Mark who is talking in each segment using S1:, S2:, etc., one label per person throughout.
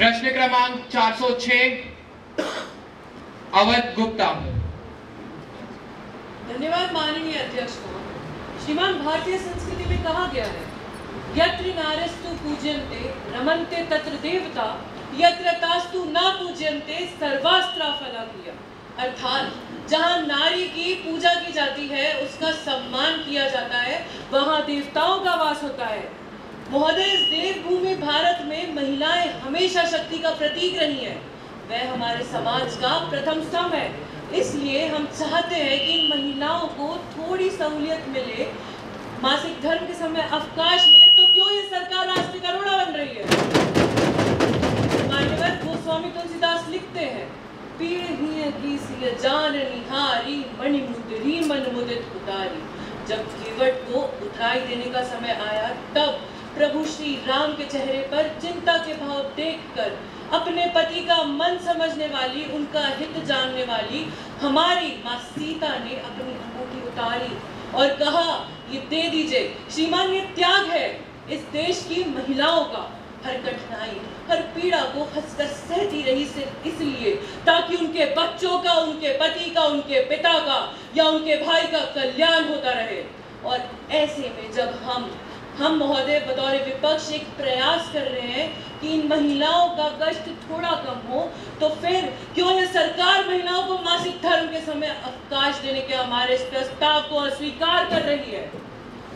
S1: प्रश्न क्रमांक 406 अवध गुप्ता।
S2: धन्यवाद माननीय अध्यक्ष। श्रीमान, भारतीय संस्कृति में कहा गया है, यत्र नारस्तु पूज्यन्ते रमन्ते तत्र देवता, यत्र तास्तु न पूज्यन्ते सर्वास्त्रा फलाक्रिया। अर्थात जहाँ नारी की पूजा की जाती है, उसका सम्मान किया जाता है, वहाँ देवताओं का वास होता है। महोदय, इस देवभूमि भारत में महिलाएं हमेशा शक्ति का प्रतीक रही हैं। वह हमारे समाज का प्रथम स्तंभ है। इसलिए हम चाहते हैं कि इन महिलाओं को थोड़ी सहूलियत मिले, मासिक धर्म के समय अवकाश मिले। तो क्यों ये सरकार राष्ट्रीय करोड़ा बन रही है? मान्यवर गोस्वामी तुलसीदास लिखते हैं, पीढ़ियां की सिय जान निहारी मणिमुद्री मन मुदित उतारी। जब केवट को उतराई देने का समय आया, तब प्रभु श्री राम के चेहरे पर चिंता के भाव देखकर अपने पति का मन समझने वाली, उनका हित जानने वाली हमारी माँ सीता ने अपनी अंगूठी उतारी और कहा, ये दे दीजिए। श्रीमान, ये त्याग है इस देश की महिलाओं का। हर कठिनाई, हर पीड़ा को हंसकर सहती रही सिर्फ इसलिए ताकि उनके बच्चों का, उनके पति का, उनके पिता का या उनके भाई का कल्याण होता रहे। और ऐसे में जब हम महोदय बतौर विपक्ष एक प्रयास कर रहे हैं कि इन महिलाओं का कष्ट थोड़ा कम हो, तो फिर क्यों यह सरकार महिलाओं को मासिक धर्म के समय अवकाश देने के हमारे इस प्रस्ताव को अस्वीकार कर रही है?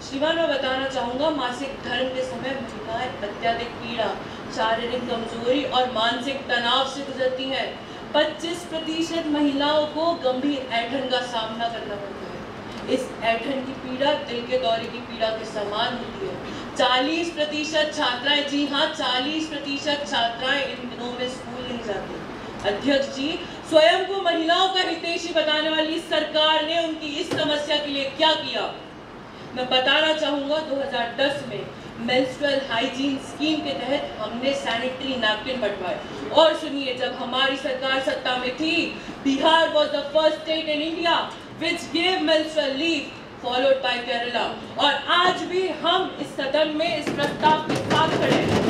S2: श्रीमान, मैं बताना चाहूंगा, मासिक धर्म के समय महिलाएं अत्यधिक पीड़ा, शारीरिक कमजोरी और मानसिक तनाव से गुजरती हैं। 25% महिलाओं को गंभीर ऐंठन का सामना करना पड़ता है। इस ऐंठन की पीड़ा दिल के दौरे की पीड़ा के समान होती है। 40% छात्राएं, जी हाँ 40% छात्राएं इन दिनों में स्कूल नहीं जाती। अध्यक्ष जी, स्वयं को महिलाओं का हितैषी बताने वाली सरकार ने उनकी इस समस्या के लिए क्या किया? मैं बताना चाहूंगा, 2010 में मेंस्ट्रुअल हाइजीन स्कीम के तहत हमने सैनिटरी नैपकिन बंटवाए। और सुनिए, जब हमारी सरकार सत्ता में थी, Bihar was the first state in India which gave menstrual leave, followed by Kerala। और आज भी हम इस सदन में इस प्रस्ताव के साथ खड़े हैं।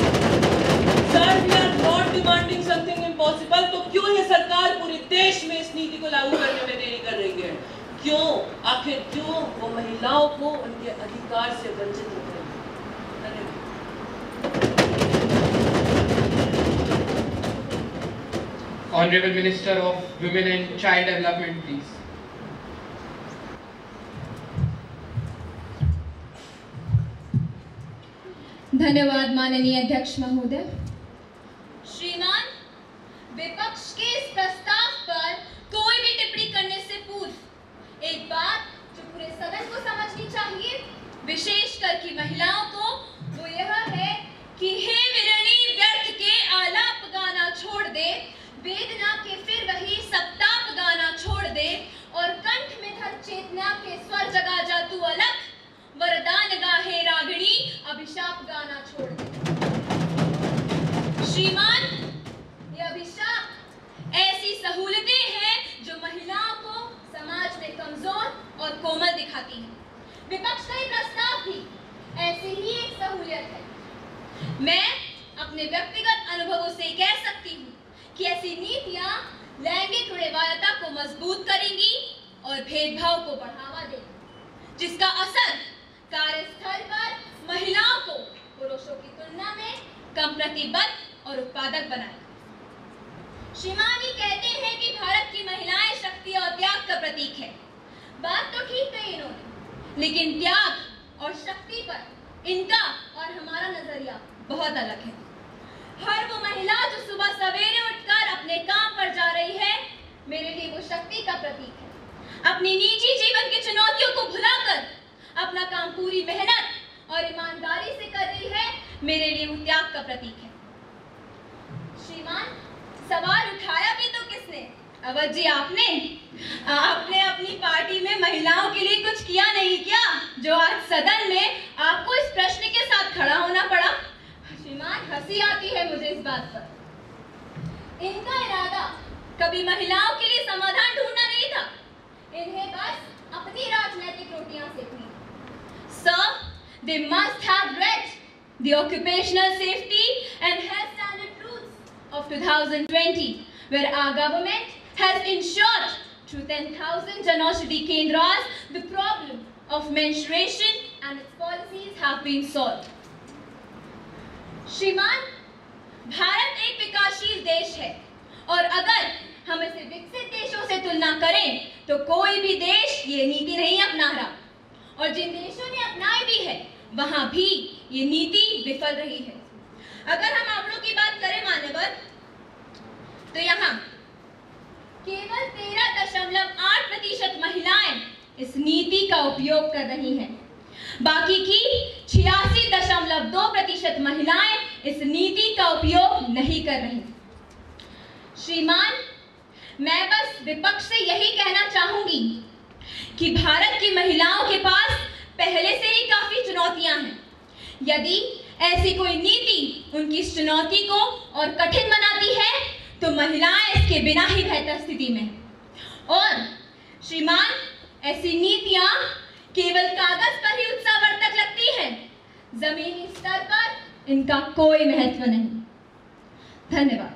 S2: Sir, we are not demanding something impossible। तो क्यों ये सरकार पूरे देश में इस नीति को लागू करने में देरी कर रही है? क्यों, आखिर क्यों वो महिलाओं को उनके अधिकार से वंचित कर रही है?
S1: Honorable Minister of Women and Child Development, please.
S3: धन्यवाद माननीय अध्यक्ष महोदय।
S4: श्रीमान, विपक्ष के इस प्रस्ताव पर कोई भी टिप्पणी करने से पूर्व एक बात जो पूरे सदन को समझनी चाहिए, विशेषकर की महिलाओं को, वो यह है कि हे विरणी व्यर्थ के आलाप गाना छोड़ दे, वेदना के फिर वही सप्ताप गाना छोड़ दे, और कंठ में धर चेतना के स्वर जगा जा तू अलग, वरदान गाहे रागिणी अभिशाप गाना छोड़ दे। श्रीमान, ये अभिशाप ऐसी सहूलतें हैं जो महिलाओं को समाज में कमजोर और कोमल दिखाती हैं। विपक्ष का ये प्रस्ताव भी ऐसी ही एक सहूलियत है। मैं अपने व्यक्तिगत अनुभवों से कह सकती हूँ कि ऐसी नीतियां लैंगिक रूढ़िवादिता को मजबूत करेंगी और भेदभाव को बढ़ावा देंगी, जिसका असर कार्यस्थल पर महिलाओं को पुरुषों की तुलना में कम प्रतिबद्ध और उत्पादक बनाएगा। श्रीमान जी कहते हैं कि भारत की महिलाएं शक्ति और त्याग का प्रतीक है। बात तो ठीक कही इन्होंने, लेकिन त्याग और शक्ति पर इनका और हमारा नजरिया बहुत अलग है। हर वो महिला जो सुबह सवेरे उठकर अपने काम पर जा रही है, मेरे लिए वो शक्ति का प्रतीक है। अपनी निजी जीवन की चुनौतियों को भुलाकर अपना काम पूरी मेहनत और ईमानदारी से कर रही है, मेरे लिए वो त्याग का प्रतीक है। श्रीमान, सवाल उठाया भी तो किसने? अवध जी, आपने अपनी पार्टी में महिलाओं के लिए कुछ किया नहीं क्या, जो आज सदन में आपको इस प्रश्न के साथ खड़ा होना पड़ा? श्रीमान, हंसी आती है मुझे इस बात पर। इनका इरादा कभी महिलाओं के लिए समाधान ढूंढना नहीं था, इन्हें बस अपनी राजनीतिक रोटियां सेकनी। Sir, they must have read the occupational safety and health standard rules of 2020, where our government has ensured through 10,000 Janaushadhi Kendras the problem of menstruation and its policies have been solved. श्रीमान, भारत एक विकासशील देश है और अगर हम इसे विकसित देशों से तुलना करें तो कोई भी देश ये नीति नहीं अपना रहा और जिन देशों ने अपनाई भी है वहां भी ये नीति विफल रही है। अगर हम आंकड़ों की बात करें मान्यवर, तो यहाँ केवल 13.8% महिलाएं इस नीति का उपयोग कर रही हैं, बाकी की 86.2% महिलाएं इस नीति का उपयोग नहीं कर रही। श्रीमान, मैं बस विपक्ष से यही कहना चाहूंगी कि भारत की महिलाओं के पास पहले से ही काफी चुनौतियां हैं। यदि ऐसी कोई नीति उनकी इस चुनौती को और कठिन बनाती है तो महिलाएं इसके बिना ही बेहतर स्थिति में। और श्रीमान, ऐसी नीतियां केवल कागज पर ही उत्साहवर्धक लगती हैं, जमीनी स्तर पर इनका कोई महत्व नहीं। धन्यवाद।